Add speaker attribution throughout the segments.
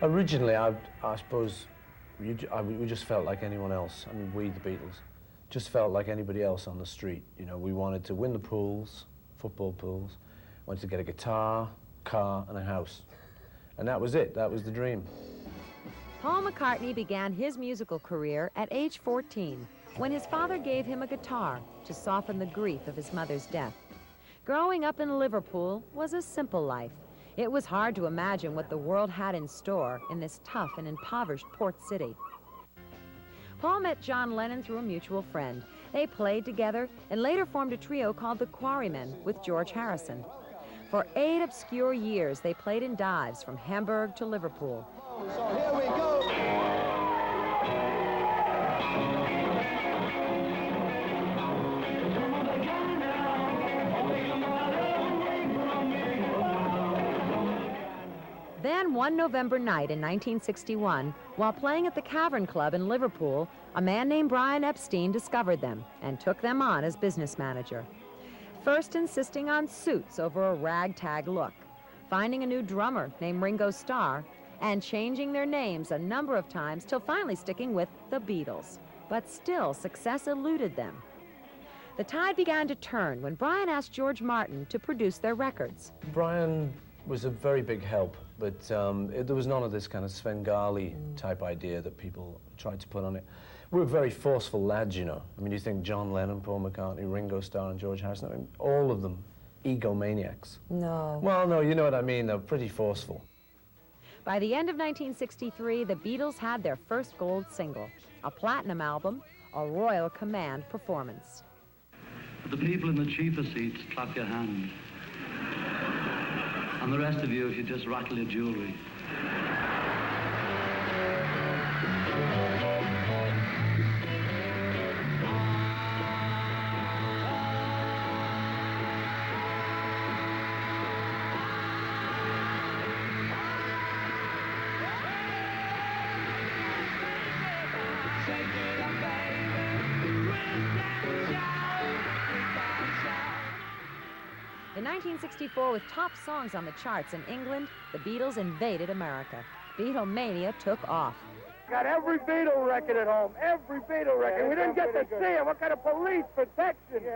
Speaker 1: Originally, I suppose, we just felt like anyone else. I mean, we, the Beatles, just felt like anybody else on the street. You know, we wanted to win the pools, football pools, wanted to get a guitar, car, and a house. And that was it. That was the dream.
Speaker 2: Paul McCartney began his musical career at age 14, when his father gave him a guitar to soften the grief of his mother's death. Growing up in Liverpool was a simple life. It was hard to imagine what the world had in store in this tough and impoverished port city. Paul met John Lennon through a mutual friend. They played together and later formed a trio called the Quarrymen with George Harrison. For 8 obscure years, they played in dives from Hamburg to Liverpool.
Speaker 3: So here we go.
Speaker 2: Then one November night in 1961, while playing at the Cavern Club in Liverpool, a man named Brian Epstein discovered them and took them on as business manager. First insisting on suits over a ragtag look, finding a new drummer named Ringo Starr, and changing their names a number of times till finally sticking with the Beatles. But still, success eluded them. The tide began to turn when Brian asked George Martin to produce their records.
Speaker 1: Brian was a very big help, but there was none of this kind of Svengali type idea that people tried to put on it. We were very forceful lads, you know. I mean, you think John Lennon, Paul McCartney, Ringo Starr, and George Harrison, I mean, all of them egomaniacs.
Speaker 2: No.
Speaker 1: Well, no, you know what I mean. They're pretty forceful.
Speaker 2: By the end of 1963, the Beatles had their first gold single, a platinum album, a Royal Command performance.
Speaker 4: The people in the cheaper seats, clap your hands. And the rest of you, if you just rattle your jewelry.
Speaker 2: In 1964, with top songs on the charts in England, the Beatles invaded America. Beatlemania took off.
Speaker 3: Got every Beatle record at home, every Beatle record. We didn't get to see it. What kind of police protection?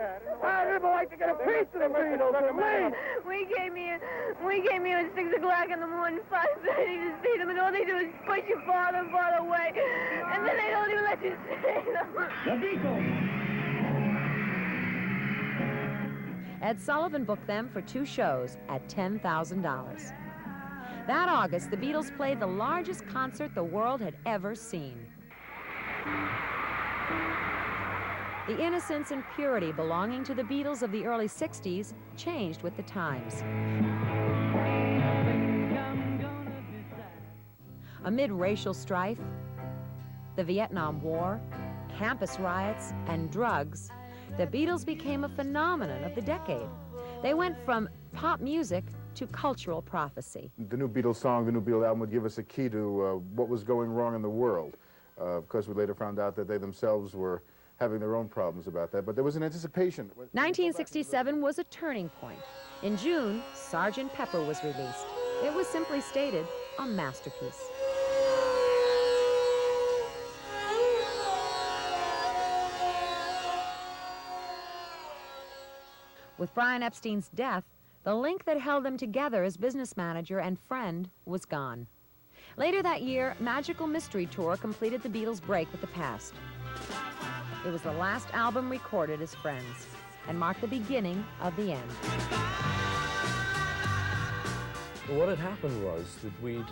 Speaker 3: I'd really like to get a piece of the Beatles at least.
Speaker 5: We came here at 6 o'clock in the morning, 5:30 to see them, and all they do is push you farther and farther away. And then they don't even let you see them.
Speaker 3: The Beatles.
Speaker 2: Ed Sullivan booked them for 2 shows at $10,000. That August, the Beatles played the largest concert the world had ever seen. The innocence and purity belonging to the Beatles of the early 60s changed with the times. Amid racial strife, the Vietnam War, campus riots, and drugs, the Beatles became a phenomenon of the decade. They went from pop music to cultural prophecy.
Speaker 6: The new Beatles song, the new Beatles album would give us a key to what was going wrong in the world. Of course, we later found out that they themselves were having their own problems about that, but there was an anticipation.
Speaker 2: 1967 was a turning point. In June, Sgt. Pepper was released. It was simply stated, a masterpiece. With Brian Epstein's death, the link that held them together as business manager and friend was gone. Later that year, Magical Mystery Tour completed the Beatles' break with the past. It was the last album recorded as friends and marked the beginning of the end.
Speaker 1: Well, what had happened was that we'd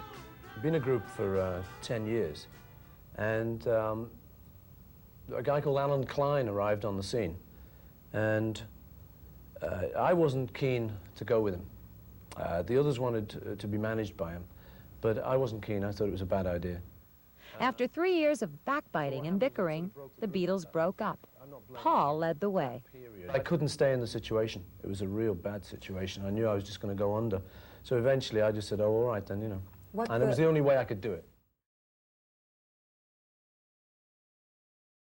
Speaker 1: been a group for 10 years, and a guy called Alan Klein arrived on the scene, and I wasn't keen to go with him. The others wanted to be managed by him, but I wasn't keen. I thought it was a bad idea.
Speaker 2: After 3 years of backbiting and bickering, the Beatles broke up. Paul led the way.
Speaker 1: I couldn't stay in the situation. It was a real bad situation. I knew I was just going to go under. So eventually I just said, oh, all right then, you know. And it was the only way I could do it.